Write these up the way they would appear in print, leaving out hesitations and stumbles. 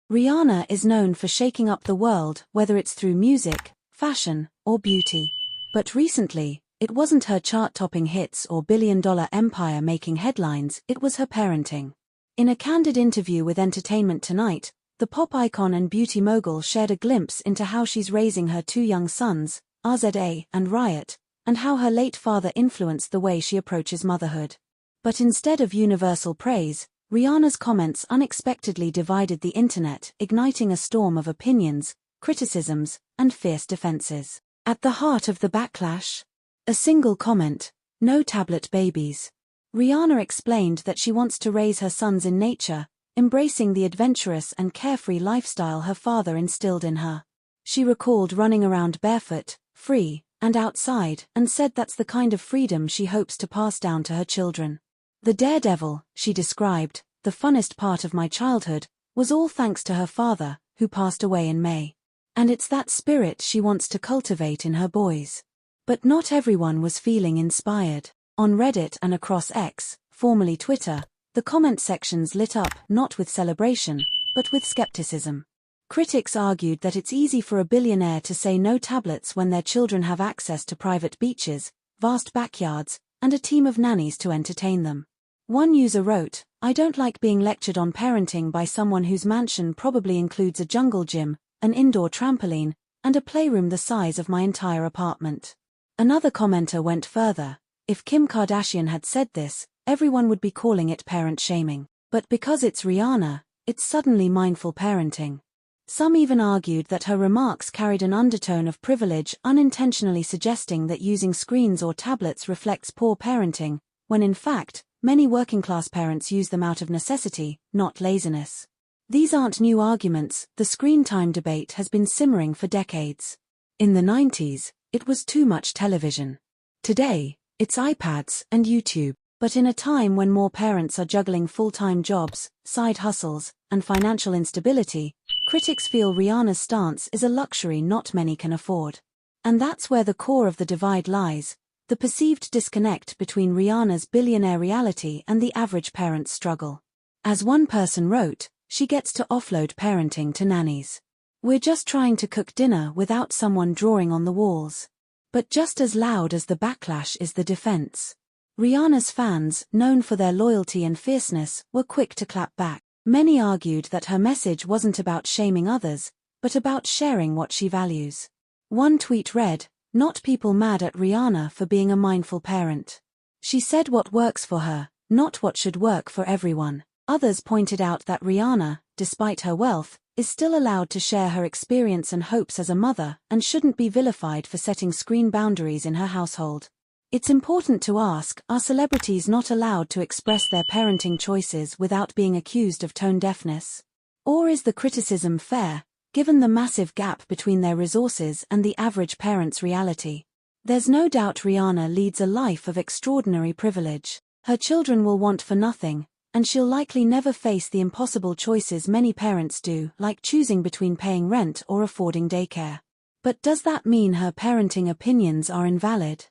Rihanna is known for shaking up the world, whether it's through music, fashion, or beauty. But recently, it wasn't her chart-topping hits or billion-dollar empire making headlines, it was her parenting. In a candid interview with Entertainment Tonight, the pop icon and beauty mogul shared a glimpse into how she's raising her two young sons, RZA and Riot, and how her late father influenced the way she approaches motherhood. But instead of universal praise, Rihanna's comments unexpectedly divided the internet, igniting a storm of opinions, criticisms, and fierce defenses. At the heart of the backlash? A single comment: no tablet babies. Rihanna explained that she wants to raise her sons in nature, embracing the adventurous and carefree lifestyle her father instilled in her. She recalled running around barefoot, free, and outside, and said that's the kind of freedom she hopes to pass down to her children. The daredevil, she described, the funnest part of my childhood, was all thanks to her father, who passed away in May. And it's that spirit she wants to cultivate in her boys. But not everyone was feeling inspired. On Reddit and across X, formerly Twitter, the comment sections lit up not with celebration, but with skepticism. Critics argued that it's easy for a billionaire to say no tablets when their children have access to private beaches, vast backyards, and a team of nannies to entertain them. One user wrote, "I don't like being lectured on parenting by someone whose mansion probably includes a jungle gym, an indoor trampoline, and a playroom the size of my entire apartment." Another commenter went further: if Kim Kardashian had said this, everyone would be calling it parent shaming. But because it's Rihanna, it's suddenly mindful parenting. Some even argued that her remarks carried an undertone of privilege, unintentionally suggesting that using screens or tablets reflects poor parenting, when in fact, many working-class parents use them out of necessity, not laziness. These aren't new arguments, the screen time debate has been simmering for decades. In the 90s, it was too much television. Today, it's iPads and YouTube. But in a time when more parents are juggling full-time jobs, side hustles, and financial instability, critics feel Rihanna's stance is a luxury not many can afford. And that's where the core of the divide lies, the perceived disconnect between Rihanna's billionaire reality and the average parent's struggle. As one person wrote, she gets to offload parenting to nannies. We're just trying to cook dinner without someone drawing on the walls. But just as loud as the backlash is the defense. Rihanna's fans, known for their loyalty and fierceness, were quick to clap back. Many argued that her message wasn't about shaming others, but about sharing what she values. One tweet read, "Not people mad at Rihanna for being a mindful parent. She said what works for her, not what should work for everyone." Others pointed out that Rihanna, despite her wealth, is still allowed to share her experience and hopes as a mother and shouldn't be vilified for setting screen boundaries in her household. It's important to ask, are celebrities not allowed to express their parenting choices without being accused of tone deafness? Or is the criticism fair, given the massive gap between their resources and the average parent's reality? There's no doubt Rihanna leads a life of extraordinary privilege. Her children will want for nothing, and she'll likely never face the impossible choices many parents do, like choosing between paying rent or affording daycare. But does that mean her parenting opinions are invalid?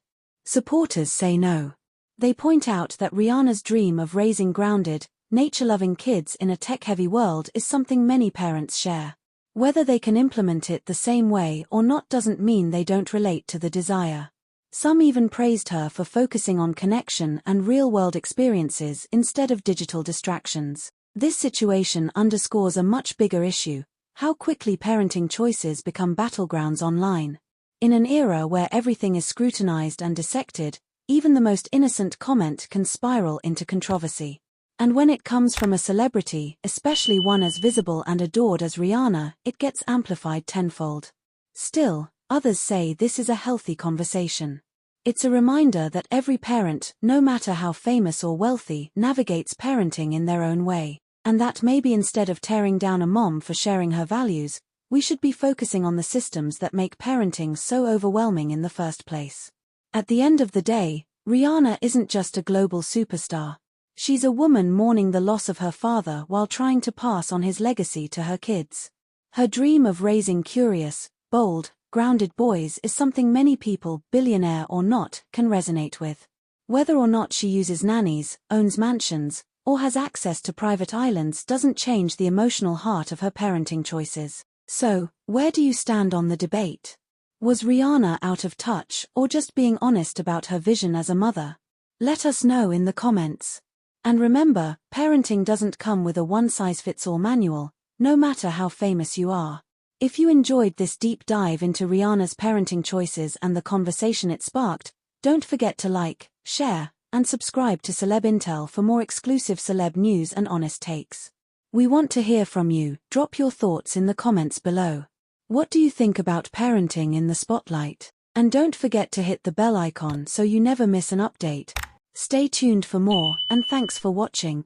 Supporters say no. They point out that Rihanna's dream of raising grounded, nature-loving kids in a tech-heavy world is something many parents share. Whether they can implement it the same way or not doesn't mean they don't relate to the desire. Some even praised her for focusing on connection and real-world experiences instead of digital distractions. This situation underscores a much bigger issue: how quickly parenting choices become battlegrounds online. In an era where everything is scrutinized and dissected, even the most innocent comment can spiral into controversy. And when it comes from a celebrity, especially one as visible and adored as Rihanna, it gets amplified tenfold. Still, others say this is a healthy conversation. It's a reminder that every parent, no matter how famous or wealthy, navigates parenting in their own way, and that maybe instead of tearing down a mom for sharing her values, we should be focusing on the systems that make parenting so overwhelming in the first place. At the end of the day, Rihanna isn't just a global superstar. She's a woman mourning the loss of her father while trying to pass on his legacy to her kids. Her dream of raising curious, bold, grounded boys is something many people, billionaire or not, can resonate with. Whether or not she uses nannies, owns mansions, or has access to private islands doesn't change the emotional heart of her parenting choices. So, where do you stand on the debate? Was Rihanna out of touch or just being honest about her vision as a mother? Let us know in the comments. And remember, parenting doesn't come with a one-size-fits-all manual, no matter how famous you are. If you enjoyed this deep dive into Rihanna's parenting choices and the conversation it sparked, don't forget to like, share, and subscribe to Celeb Intel for more exclusive celeb news and honest takes. We want to hear from you. Drop your thoughts in the comments below. What do you think about parenting in the spotlight? And don't forget to hit the bell icon so you never miss an update. Stay tuned for more, and thanks for watching.